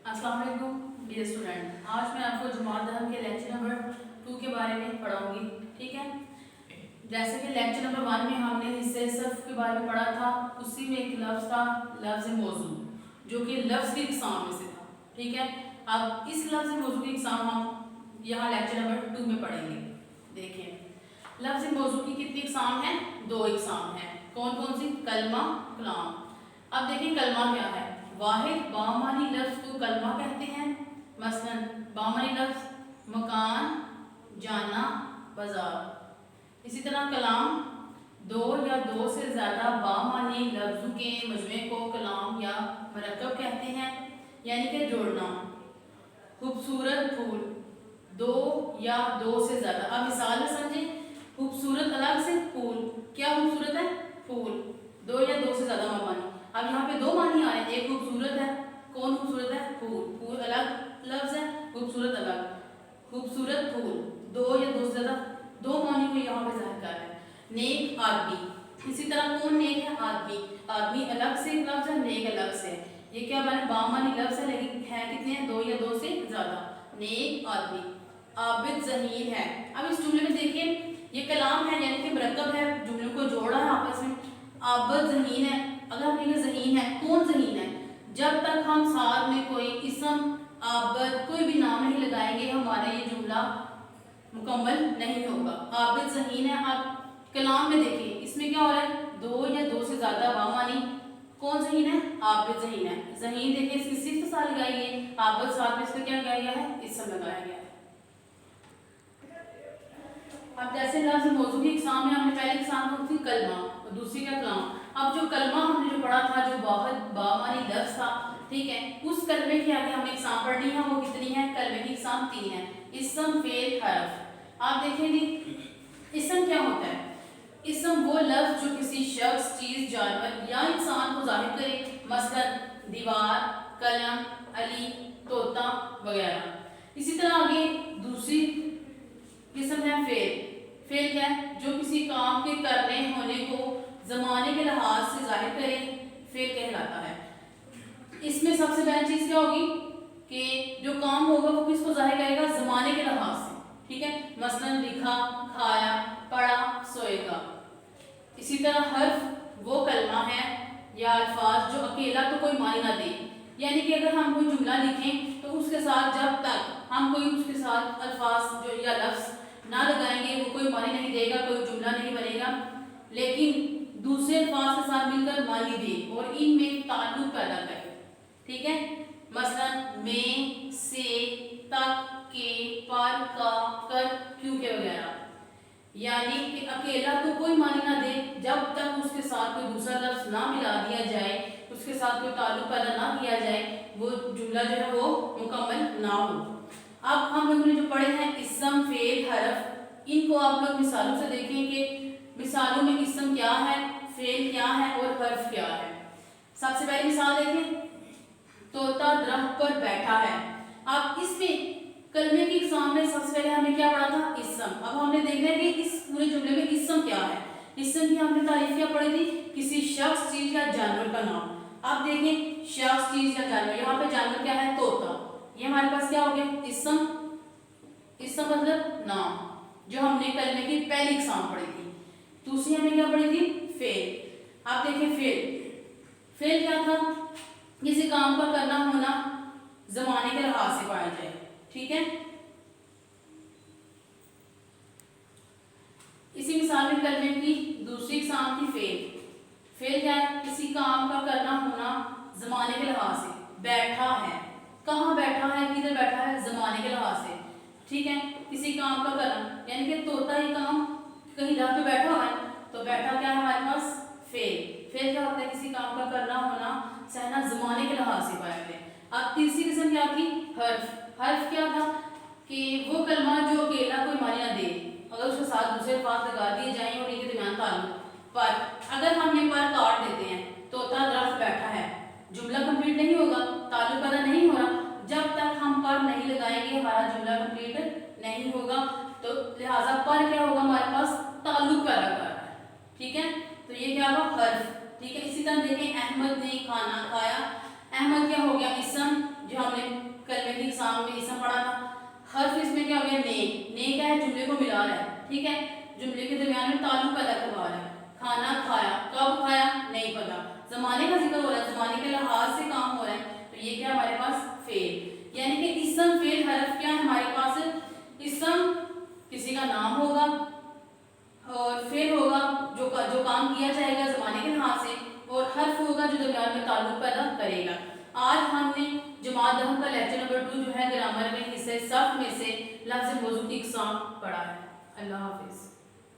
अस्सलाम वालेकुम dear student. आज मैं आपको जमात दहम के लेक्चर नंबर 2 के बारे में पढ़ाऊंगी। ठीक है, जैसे कि लेक्चर नंबर 1 में हमने हिस्से सफ़ के बारे में पढ़ा था, उसी में एक लफ्ज़ था लफ्ज़ मौजू, जो कि लफ्ज़ की इक़साम में से था। ठीक है, अब इस लफ्ज़ मौजू की इक़साम हम यहाँ लेक्चर नंबर 2 में पढ़ेंगे। देखिए, लफ्ज़ मौजू की कितनी इक़साम है? 2 इक़साम है। कौन कौन सी? कलमा, कलाम। अब देखिए कलमा क्या है। वाहिद बामानी लफ्ज़ को कलमा कहते हैं। मसलन बामानी लफ्ज़ मकान, जाना, बाजार। इसी तरह कलाम दो या दो से ज़्यादा बामानी लफ्ज़ों के मजमे को कलाम या मरकब कहते हैं, यानी कि जोड़ना। खूबसूरत फूल, दो या दो से ज़्यादा। अब मिसाल में समझें, खूबसूरत अलग से, फूल क्या खूबसूरत है? फूल, दो या दो से ज़्यादा मानी। अब यहाँ पे दो मानी आ रहे हैं, एक खूबसूरत है। कौन खूबसूरत है? फूल। फूल अलग लफ्ज़ है, खूबसूरत अलग। खूबसूरत फूल, दो या दो से ज़्यादा, दो मानी को यहाँ पे ज़ाहिर कर रहे हैं। नेक आदमी, इसी तरह कौन नेक है? आदमी। आदमी अलग से एक लफ्ज़ है, नेक अलग से। ये क्या बने? बामानी लफ्ज़ है, लेकिन है कितने हैं? दो या दो से ज़्यादा। नेक आदमी। आबिद ज़हीन है। अब इस जुमले में देखिए, ये कलाम है यानी कि मरकब है, जुमलों को जोड़ा है आपस में। आबिद ज़हीन है। अगर हम कहेंगे ज़हीन है, कौन ज़हीन है? जब तक हम साथ में कोई इसम, आबिद, कोई भी नाम नहीं लगाएंगे, हमारा ये जुमला मुकम्मल नहीं होगा। आबिद ज़हीन है। अब कलाम में देखिए, इसमें क्या हो रहा है? दो या दो से ज़्यादा बामानी। कौन ज़हीन है? आबिद ज़हीन है। ज़हीन देखिए, इसकी सिफ्त साथ लगाई है, आबिद साथ में इसका क्या लगाया गया है? इसम लगाया गया है। अब जैसे लफ्ज़ मौजू की इक़साम में हमने पहली इक़साम की थी कलमा और दूसरी का कलाम। अब जो कलमा हमने जो पढ़ा था, जो वाहिद बामानी लफ्ज़ था, ठीक है, उस कलमे की आगे हमने इक़साम पढ़नी है। वो कितनी है? कलमे की इक़साम 3 है। इसम, फेल, हर्फ। आप देखेंगे इसम क्या होता है? इसम वो लफ्ज़ जो किसी शख्स, चीज़, जानवर या इंसान को ज़ाहिर करे, मसलन दीवार, कलम, अली, तोता वगैरह। इसी तरह आगे दूसरी किस्म है फेल। फेल क्या है? जो किसी काम के करने होने को ज़माने के लिहाज से ज़ाहिर करे, फेल कहलाता है। इसमें सबसे पहली चीज़ क्या होगी कि जो काम होगा वो किसको ज़ाहिर करेगा? ज़माने के लिहाज से। ठीक है, मसलन लिखा, खाया, पढ़ा, सोएगा। इसी तरह हर्फ वो कलमा है या अल्फाज जो अकेला तो कोई मानी ना दे, यानी कि अगर हम कोई जुमला लिखें तो उसके साथ जब तक हम कोई उसके साथ अल्फाज जो या लफ्ज़ ना लगाएंगे, वो कोई मानी नहीं देगा, कोई जुमला नहीं बनेगा। लेकिन दूसरे अल्फाज के साथ मिलकर मानी दे और इनमें ताल्लुक पैदा करे। ठीक है, मसलन में, से, तक, के, पर, का, कर, क्यों के वगैरह। यानी कि अकेला तो कोई मानी ना दे जब तक उसके साथ कोई दूसरा लफ्ज़ ना मिला दिया जाए, उसके साथ कोई ताल्लुक पैदा ना किया जाए, वो जुमला जो है वो मुकम्मल ना हो। अब हम लोगों ने जो पढ़े हैं इसम, फेल, हरफ, इनको आप लोग मिसालों से देखेंगे। मिसालों में इसम क्या है, फेल क्या है और हर्फ क्या है। सबसे पहली मिसाल देखें, तोता दरख्त पर बैठा है। अब इसमें कलमे की इक़साम में सबसे पहले हमने क्या पढ़ा था? इसम। अब हमने देखना है कि इस पूरे जुमले में इसम क्या है। इसम की हमने तारीफ क्या पढ़ी थी? किसी शख्स, चीज या जानवर का नाम। अब देखें शख्स, चीज या जानवर, यहाँ पे जानवर क्या है? तोता। ये हमारे पास क्या हो गया? इसम। इसम मतलब नाम, जो हमने कलमे की पहली इक़साम पढ़ी थी। दूसरी हमने क्या पढ़ी थी? फेल। आप देखें फेल, फेल क्या था? किसी काम का करना होना जमाने के लिहाज से पाया जाए। ठीक है, इसी मिसाल में कलमे की दूसरी इक़साम थी फेल। फेल क्या है? किसी काम का करना होना जमाने के लिहाज से। बैठा है, कहाँ बैठा है, किधर बैठा है? जमाने के लिहाज से। ठीक है, किसी काम का करना, यानी कि तोता ही काम कहीं जहाँ पे बैठा हुआ है, तो बैठा क्या है हमारे पास? फेल। फेल क्या होता है? किसी काम का करना होना सहना जमाने के लिहाज से पाया गया। अब तीसरी किस्म क्या थी? हर्फ। हर्फ क्या था? कि वो कलमा जो अकेला कोई मानी ना दे, अगर उसके साथ दूसरे अल्फाज लगा दिए जाएं और इनके दरमियान ताल्लुक। पर अगर हम ये पर काट देते हैं, तोता दरख्त बैठा है, जुमला कंप्लीट नहीं होगा, ताल्लुक पैदा नहीं हो रहा। जब तक हम पर नहीं लगाएंगे हमारा जुमला कंप्लीट नहीं होगा। तो लिहाजा पर क्या होगा? हमारे पास ताल्लुक पैदा कर रहा है। ठीक है, तो ये क्या होगा? हर्फ। ठीक है, इसी तरह देखें अहमद ने खाना खाया। अहमद क्या हो गया? इसम, जो हमने हर्फ इसमें क्या हो गया ने। ने क्या है, जुमले को मिला रहा है, ठीक है, जुमले के दरमियान में ताल्लुक पैदा करवा रहा है। खाना खाया, कब खाया नहीं पता, जमाने का जिक्र हो रहा है, जमाने के लिहाज से काम हो रहा है, तो ये क्या हमारे पास फेल। यानी कि इसम फेल हरफ क्या है हमारे पास, इसम किसी का नाम होगा और फेल होगा जो काम किया जाएगा जमाने के लिहाज से, और हर्फ होगा जो दरमियान में ताल्लुक पैदा करेगा। आज हमने जमात दहम का लेक्चर नंबर 2 जो है ग्रामर में हिस्से सफ में से लफ्ज़ मौजू की इक़साम पढ़ा है। अल्लाह हाफिज़।